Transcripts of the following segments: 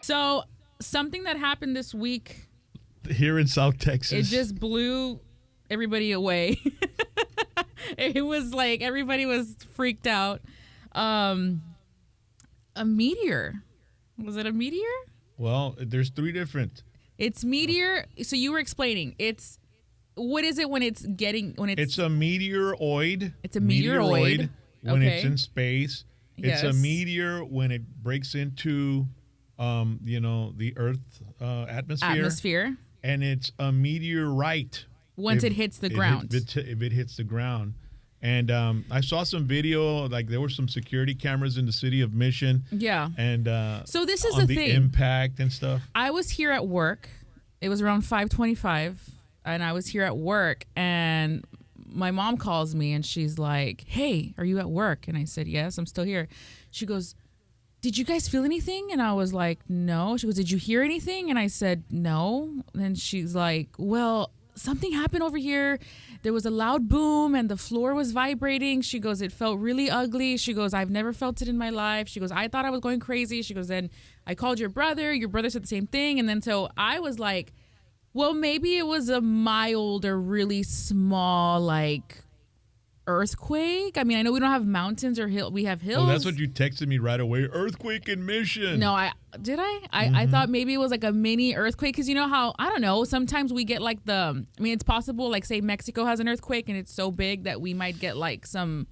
So something that happened this week, Here in South Texas. it just blew everybody away. It was like everybody was freaked out. A meteor. Was it a meteor? Well, there's three different. It's meteor. So you were explaining. What is it when it's It's a meteoroid. It's a meteoroid. When Okay. it's in space. It's a Yes. meteor when it breaks into, the Earth atmosphere. And it's a meteorite. Once it hits the ground. If it hits the ground. And I saw some video, like there were some security cameras in the city of Mission. Yeah. And So this is on the the thing. impact and stuff. I was here at work. It was around 5:25, and I was here at work, and my mom calls me, and she's like, "Hey, are you at work?" And I said, "Yes, I'm still here." She goes, "Did you guys feel anything?" And I was like, "No." She goes, "Did you hear anything?" And I said, "No." And she's like, "Well, something happened over here. There was a loud boom and the floor was vibrating." She goes, "It felt really ugly." She goes, "I've never felt it in my life." She goes, "I thought I was going crazy." She goes, "Then I called your brother. Your brother said the same thing." And then so I was like, well, maybe it was a mild or really small, like, earthquake. I mean, I know we don't have mountains or we have hills. Oh, that's what you texted me right away. Earthquake in Mission. No, I thought maybe it was like a mini earthquake, because you know how, I don't know, sometimes we get like it's possible, like say Mexico has an earthquake and it's so big that we might get like some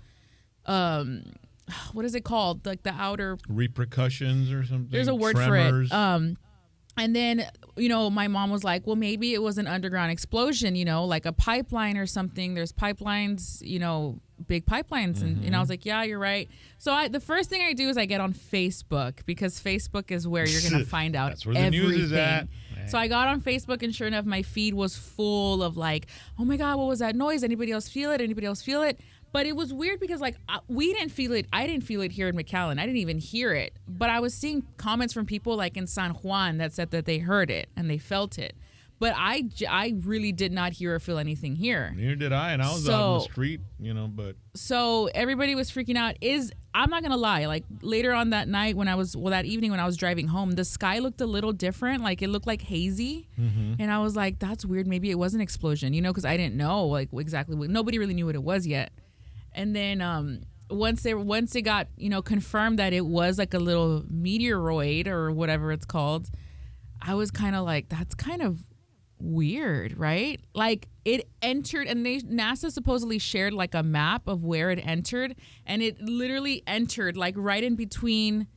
what is it called, like the outer Repercussions or something. there's a word Tremors. for it. And then, my mom was like, well, maybe it was an underground explosion, like a pipeline or something. There's pipelines, big pipelines. And I was like, yeah, you're right. So the first thing I do is I get on Facebook, because Facebook is where you're going to find out That's where the everything. news is at. So I got on Facebook, and sure enough, my feed was full of like, oh my God, what was that noise? Anybody else feel it? Anybody else feel it? But it was weird because, like, we didn't feel it. I didn't feel it here in McAllen. I didn't even hear it. But I was seeing comments from people, like, in San Juan that said that they heard it and they felt it. But I really did not hear or feel anything here. Neither did I, and I was out in the street, but... So everybody was freaking out. I'm not going to lie. Like, later on that night that evening when I was driving home, the sky looked a little different. Like, it looked like hazy. Mm-hmm. And I was like, that's weird. Maybe it was an explosion, because I didn't know, like, exactly. Nobody really knew what it was yet. And then once it got, confirmed that it was like a little meteoroid or whatever it's called, I was kind of like, that's kind of weird, right? Like, it entered, and NASA supposedly shared like a map of where it entered, and it literally entered like right in between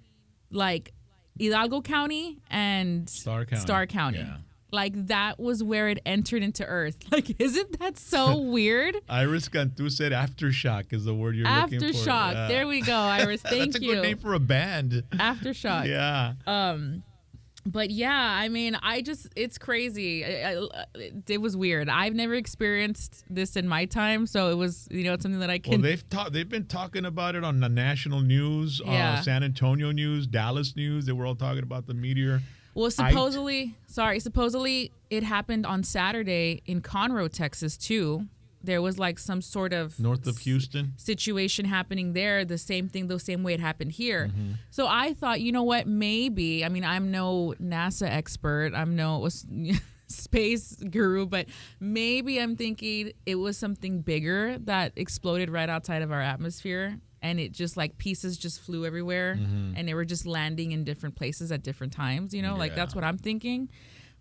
like Hidalgo County and Star County. Yeah. Like, that was where it entered into Earth. Like, isn't that so weird? Iris Cantu said aftershock is the word you're looking for. Aftershock. Yeah. There we go, Iris. Thank you. That's a good name for a band. Aftershock. Yeah. But yeah, it's crazy. It was weird. I've never experienced this in my time, so it was, it's something that I can. Well, they've been talking about it on the national news, San Antonio news, Dallas news. They were all talking about the meteor. Well, supposedly it happened on Saturday in Conroe, Texas, too. There was like some sort of north of Houston situation happening there. The same way it happened here. Mm-hmm. So I thought, you know what? Maybe, I'm no NASA expert. I'm no space guru, but maybe I'm thinking it was something bigger that exploded right outside of our atmosphere. And it just like pieces just flew everywhere, and they were just landing in different places at different times. Like that's what I'm thinking.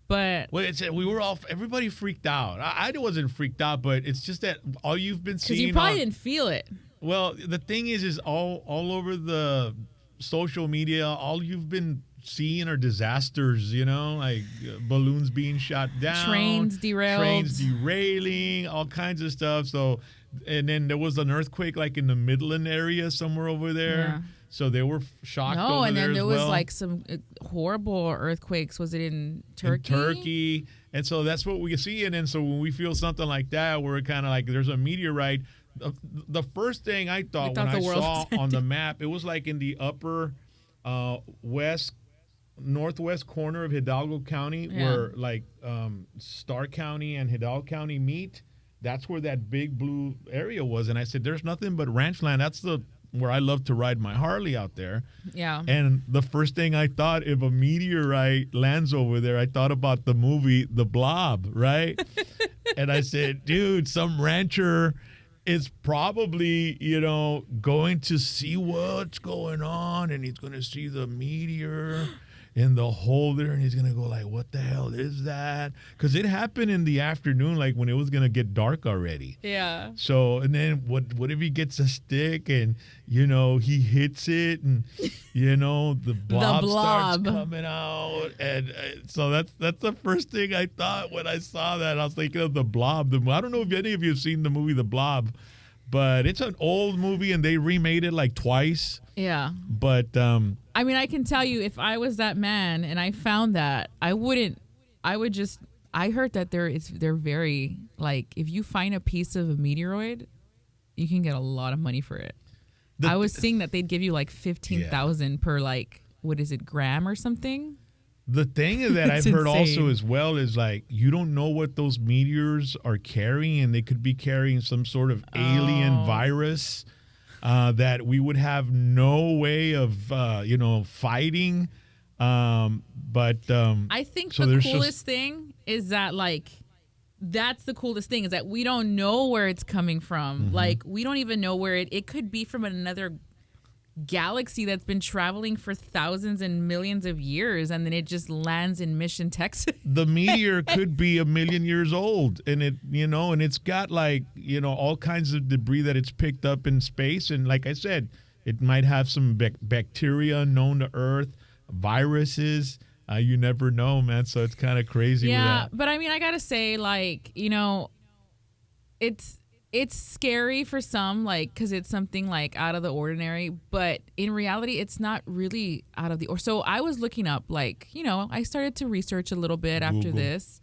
But everybody freaked out. I wasn't freaked out, but it's just that all you've been seeing. Because you probably didn't feel it. Well, the thing is all over the social media, all you've been seeing are disasters, like balloons being shot down, trains derailing, all kinds of stuff. So, and then there was an earthquake like in the Midland area somewhere over there. Yeah. So they were shocked over there. No, and then there was well. like some horrible earthquakes. Was it in Turkey? In Turkey. And so that's what we see. And then so when we feel something like that, we're kind of like there's a meteorite. The first thing I thought when I saw on the map, it was like in the upper northwest corner of Hidalgo County, where like Starr County and Hidalgo County meet. That's where that big blue area was. And I said, there's nothing but ranch land. That's where I love to ride my Harley out there. Yeah. And the first thing I thought, if a meteorite lands over there, I thought about the movie The Blob, right? And I said, dude, some rancher is probably, going to see what's going on, and he's going to see the meteor in the holder, and he's going to go like, what the hell is that? Because it happened in the afternoon, like when it was going to get dark already. Yeah. So, and then what if he gets a stick and, he hits it and, the blob starts coming out. And so that's the first thing I thought when I saw that. I was thinking of The Blob. I don't know if any of you have seen the movie The Blob, but it's an old movie and they remade it like twice. Yeah. But I mean, I can tell you, if I was that man and I found that, I heard that they're very, like, if you find a piece of a meteoroid, you can get a lot of money for it. I was seeing that they'd give you like 15,000 per, like, what is it, gram or something? The thing that I've heard also as well is, like, you don't know what those meteors are carrying, and they could be carrying some sort of alien virus that we would have no way of, fighting. But I think the coolest thing is that, like, that's the coolest thing, is that we don't know where it's coming from. Like, we don't even know where it could be from another galaxy that's been traveling for thousands and millions of years, and then it just lands in Mission, Texas. The meteor could be 1 million years old, and and it's got, like, all kinds of debris that it's picked up in space. And like I said, it might have some bacteria known to Earth, viruses. You never know, man. So it's kind of crazy. Yeah, with that. but I mean, I gotta say, like, it's scary for some, like, because it's something like out of the ordinary. But in reality, it's not really out of the ordinary. So I was looking up, like, I started to research a little bit after this.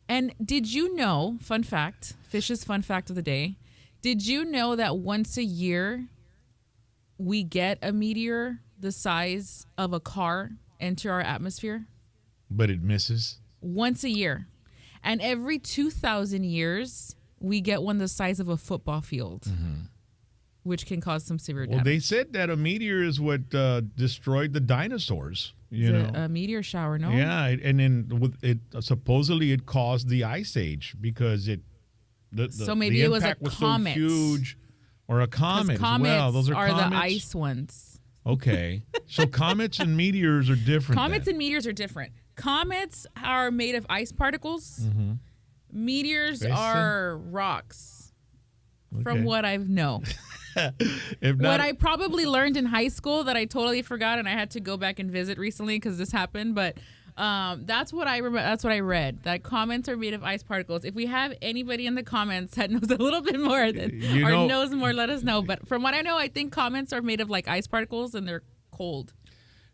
And did you know? Fun fact, Fish's fun fact of the day. Did you know that once a year we get a meteor the size of a car enter our atmosphere? But it misses? Once a year. And every 2,000 years, we get one the size of a football field, which can cause some severe damage. Well, they said that a meteor is what destroyed the dinosaurs. A meteor shower, no? Yeah, and then supposedly it caused the Ice Age because so maybe the it was a impact comet. So huge, or a comet as well. Those are comets. The ice ones. Okay, so comets and meteors are different. Comets and meteors are different. Comets are made of ice particles. Meteors are rocks, from what I know. What I probably learned in high school that I totally forgot, and I had to go back and visit recently because this happened. But that's what I remember. That's what I read. That comets are made of ice particles. If we have anybody in the comments that knows a little bit more or knows more, let us know. But from what I know, I think comets are made of, like, ice particles, and they're cold.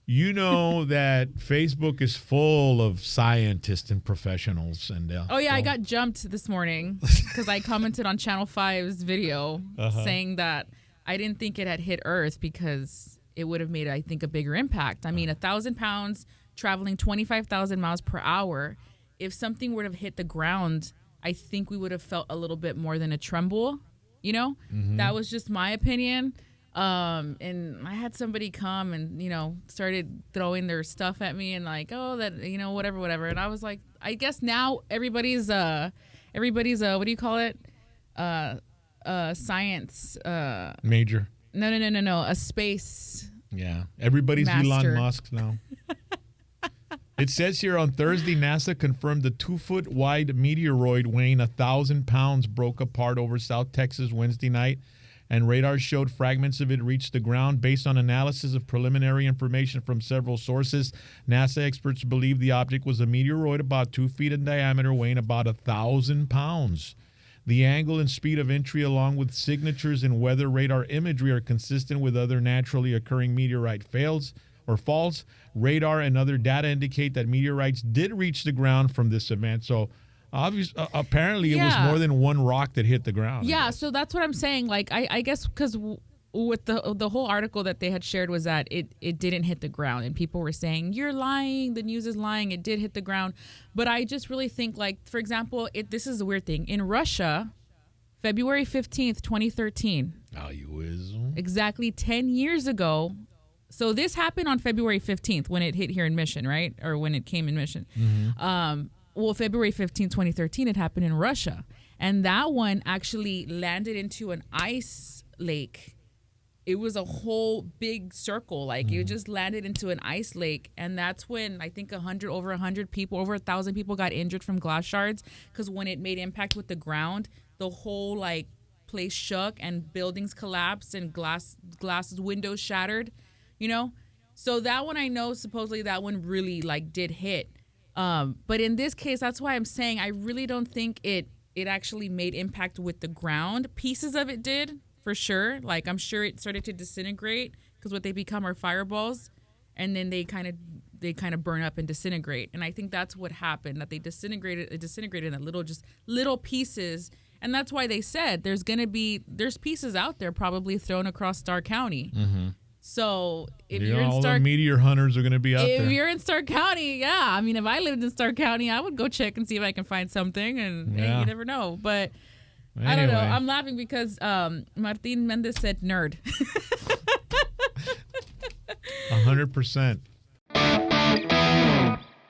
You know that Facebook is full of scientists and professionals. And I got jumped this morning because I commented on Channel 5's video saying that I didn't think it had hit Earth because it would have made, I think, a bigger impact. I mean, 1,000 pounds traveling 25,000 miles per hour. If something would have hit the ground, I think we would have felt a little bit more than a tremble. That was just my opinion. And I had somebody come and, started throwing their stuff at me and like, whatever. And I was like, I guess now everybody's what do you call it? Science. Major. No. A space. Yeah. Everybody's master. Elon Musk now. It says here on Thursday, NASA confirmed the 2-foot wide meteoroid weighing 1,000 pounds broke apart over South Texas Wednesday night, and radar showed fragments of it reached the ground. Based on analysis of preliminary information from several sources, NASA experts believe the object was a meteoroid about 2 feet in diameter, weighing about 1,000 pounds. The angle and speed of entry, along with signatures in weather radar imagery, are consistent with other naturally occurring meteorite falls. Radar and other data indicate that meteorites did reach the ground from this event. So apparently it was more than one rock that hit the ground. Yeah, so that's what I'm saying. Like, I guess because with the whole article that they had shared was that it didn't hit the ground. And people were saying, you're lying. The news is lying. It did hit the ground. But I just really think, like, for example, this is a weird thing. In Russia, February 15th, 2013, Exactly 10 years ago. So this happened on February 15th when it hit here in Mission, right? Or when it came in Mission. Well, February 15th, 2013, it happened in Russia. And that one actually landed into an ice lake. It was a whole big circle. Like it just landed into an ice lake. And that's when I think over 100 people, over 1,000 people got injured from glass shards. Because when it made impact with the ground, the whole like place shook and buildings collapsed and glass windows shattered. You know, so that one I know supposedly that one really like did hit. But in this case, that's why I'm saying I really don't think it actually made impact with the ground. Pieces of it did for sure. Like I'm sure it started to disintegrate because what they become are fireballs, and then they kind of burn up and disintegrate. And I think that's what happened. That they disintegrated in little pieces. And that's why they said there's pieces out there probably thrown across Starr County. So if you're in all Starr, the meteor hunters are going to be out there. If you're in Starr County, yeah. I mean, if I lived in Starr County, I would go check and see if I can find something. And hey, you never know. But anyway. I don't know. I'm laughing because Martin Mendez said nerd. 100%.